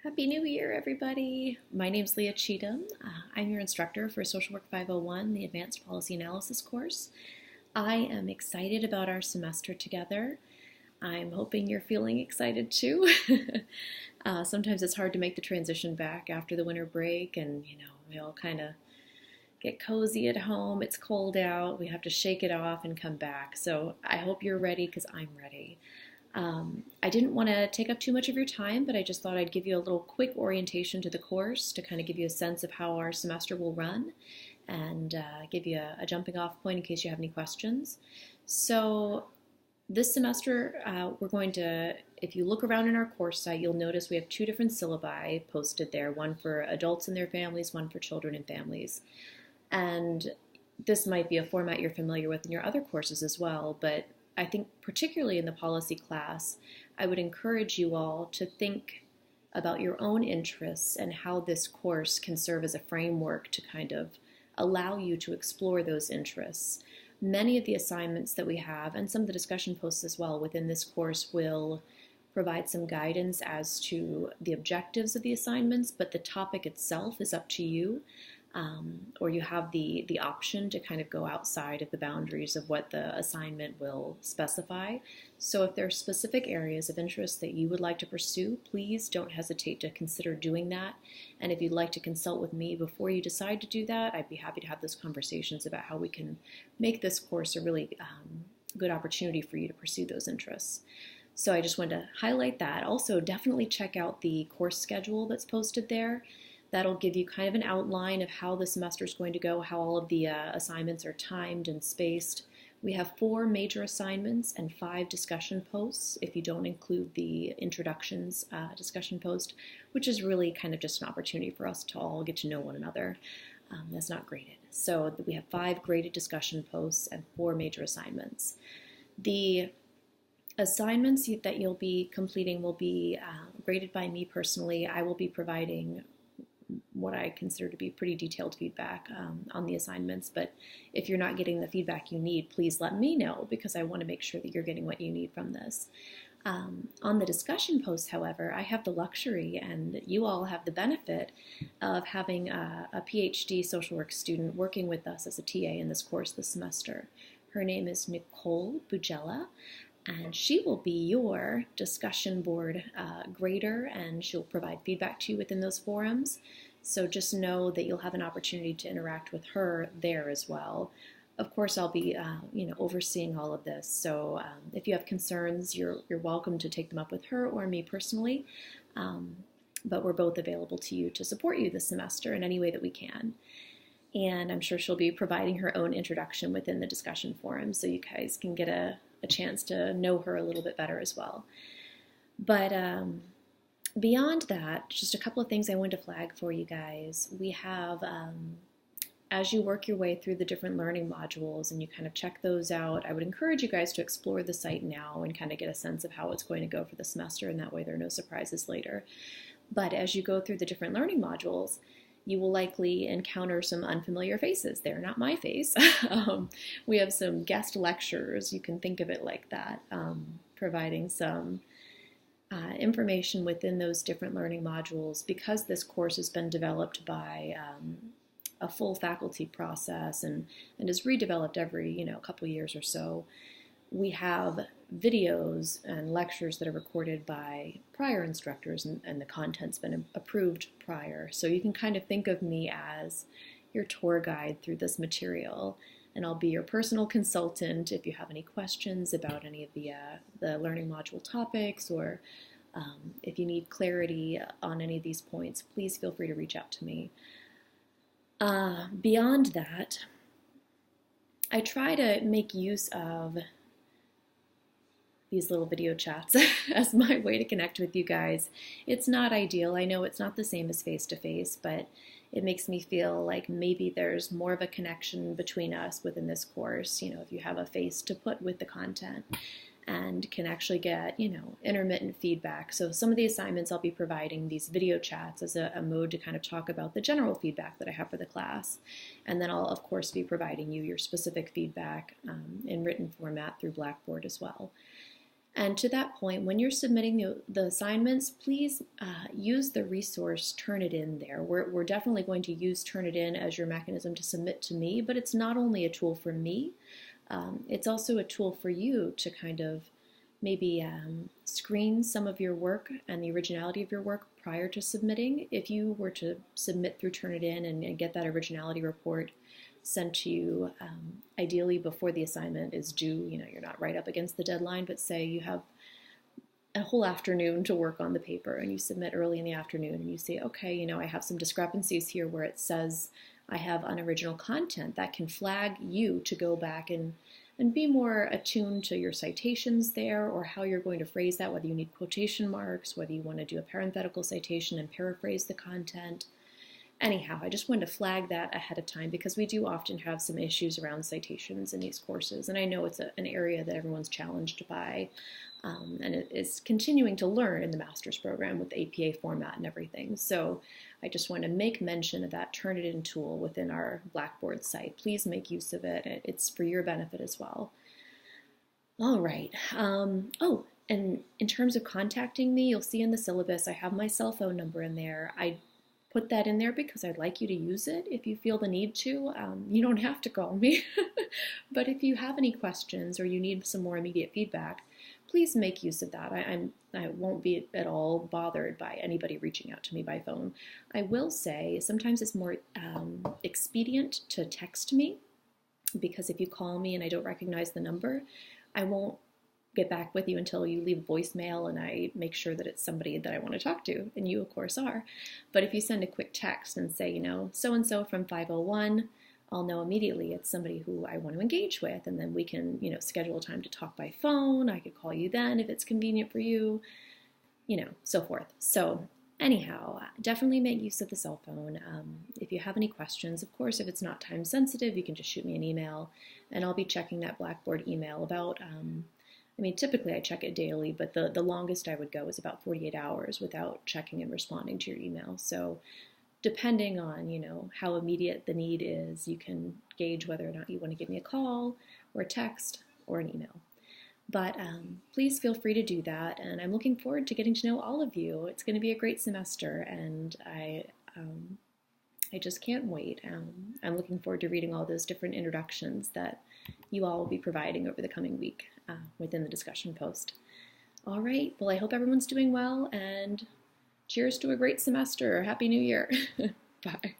Happy New Year, everybody. My name's Leah Cheatham. I'm your instructor for Social Work 501, the Advanced Policy Analysis course. I am excited about our semester together. I'm hoping you're feeling excited too. Sometimes it's hard to make the transition back after the winter break, and we all kind of get cozy at home. It's cold out. We have to shake it off and come back. So I hope you're ready because I'm ready. I didn't want to take up too much of your time, but I just thought I'd give you a little quick orientation to the course to kind of give you a sense of how our semester will run and give you a jumping off point in case you have any questions. So this semester, we're going to, if you look around in our course site, you'll notice we have two different syllabi posted there, one for adults and their families, one for children and families. And this might be a format you're familiar with in your other courses as well, but I think particularly in the policy class, I would encourage you all to think about your own interests and how this course can serve as a framework to kind of allow you to explore those interests. Many of the assignments that we have, and some of the discussion posts as well within this course, will provide some guidance as to the objectives of the assignments, but the topic itself is up to you. Or you have the option to kind of go outside of the boundaries of what the assignment will specify. So if there are specific areas of interest that you would like to pursue, please don't hesitate to consider doing that. And if you'd like to consult with me before you decide to do that, I'd be happy to have those conversations about how we can make this course a really good opportunity for you to pursue those interests. So I just wanted to highlight that. Also, definitely check out the course schedule that's posted there. That'll give you kind of an outline of how the semester is going to go, how all of the assignments are timed and spaced. We have 4 major assignments and 5 discussion posts, if you don't include the introductions discussion post, which is really kind of just an opportunity for us to all get to know one another. That's not graded. So we have 5 graded discussion posts and 4 major assignments. The assignments that you'll be completing will be graded by me personally. I will be providing what I consider to be pretty detailed feedback on the assignments, but if you're not getting the feedback you need, please let me know because I want to make sure that you're getting what you need from this. On the discussion post, however, I have the luxury and you all have the benefit of having a PhD social work student working with us as a TA in this course this semester. Her name is Nicole Bugella, and she will be your discussion board grader, and she'll provide feedback to you within those forums. So just know that you'll have an opportunity to interact with her there as well. Of course, I'll be overseeing all of this. So if you have concerns, you're welcome to take them up with her or me personally. But we're both available to you to support you this semester in any way that we can. And I'm sure she'll be providing her own introduction within the discussion forum, so you guys can get a chance to know her a little bit better as well. But beyond that, just a couple of things I wanted to flag for you guys. We have, as you work your way through the different learning modules and you kind of check those out, I would encourage you guys to explore the site now and kind of get a sense of how it's going to go for the semester, and that way there are no surprises later. But as you go through the different learning modules, you will likely encounter some unfamiliar faces. They're not my face. We have some guest lecturers, you can think of it like that, providing some information within those different learning modules. Because this course has been developed by a full faculty process and is redeveloped every couple of years or so, we have videos and lectures that are recorded by prior instructors, and the content's been approved prior. So you can kind of think of me as your tour guide through this material, and I'll be your personal consultant if you have any questions about any of the learning module topics, or if you need clarity on any of these points, please feel free to reach out to me. Beyond that, I try to make use of these little video chats as my way to connect with you guys. It's not ideal. I know it's not the same as face-to-face, but it makes me feel like maybe there's more of a connection between us within this course, if you have a face to put with the content and can actually get, intermittent feedback. So some of the assignments I'll be providing these video chats as a mode to kind of talk about the general feedback that I have for the class. And then I'll, of course, be providing you your specific feedback in written format through Blackboard as well. And to that point, when you're submitting the assignments, please use the resource Turnitin there. We're definitely going to use Turnitin as your mechanism to submit to me, but it's not only a tool for me, it's also a tool for you to kind of maybe screen some of your work and the originality of your work prior to submitting. If you were to submit through Turnitin and get that originality report sent to you, ideally before the assignment is due, you're not right up against the deadline, but say you have a whole afternoon to work on the paper and you submit early in the afternoon and you say, okay, I have some discrepancies here where it says I have unoriginal content, that can flag you to go back and be more attuned to your citations there, or how you're going to phrase that, whether you need quotation marks, whether you want to do a parenthetical citation and paraphrase the content. Anyhow, I just wanted to flag that ahead of time because we do often have some issues around citations in these courses, and I know it's an area that everyone's challenged by, and it is continuing to learn in the master's program with the APA format and everything. So I just want to make mention of that Turnitin tool within our Blackboard site. Please make use of it. It's for your benefit as well. All right. Oh, and in terms of contacting me, you'll see in the syllabus I have my cell phone number in there. I put that in there because I'd like you to use it if you feel the need to. You don't have to call me, but if you have any questions or you need some more immediate feedback, please make use of that. I won't be at all bothered by anybody reaching out to me by phone. I will say sometimes it's more expedient to text me, because if you call me and I don't recognize the number, I won't get back with you until you leave a voicemail and I make sure that it's somebody that I want to talk to, and you of course are. But if you send a quick text and say, so-and-so from 501, I'll know immediately it's somebody who I want to engage with, and then we can, schedule a time to talk by phone. I could call you then if it's convenient for you, so forth. So anyhow, definitely make use of the cell phone. If you have any questions, of course, if it's not time sensitive, you can just shoot me an email, and I'll be checking that Blackboard email about, typically I check it daily, but the longest I would go is about 48 hours without checking and responding to your email. So depending on, how immediate the need is, you can gauge whether or not you want to give me a call or a text or an email. But please feel free to do that, and I'm looking forward to getting to know all of you. It's going to be a great semester, and I just can't wait. I'm looking forward to reading all those different introductions that you all will be providing over the coming week within the discussion post. All right, well, I hope everyone's doing well, and cheers to a great semester. Happy New Year. Bye.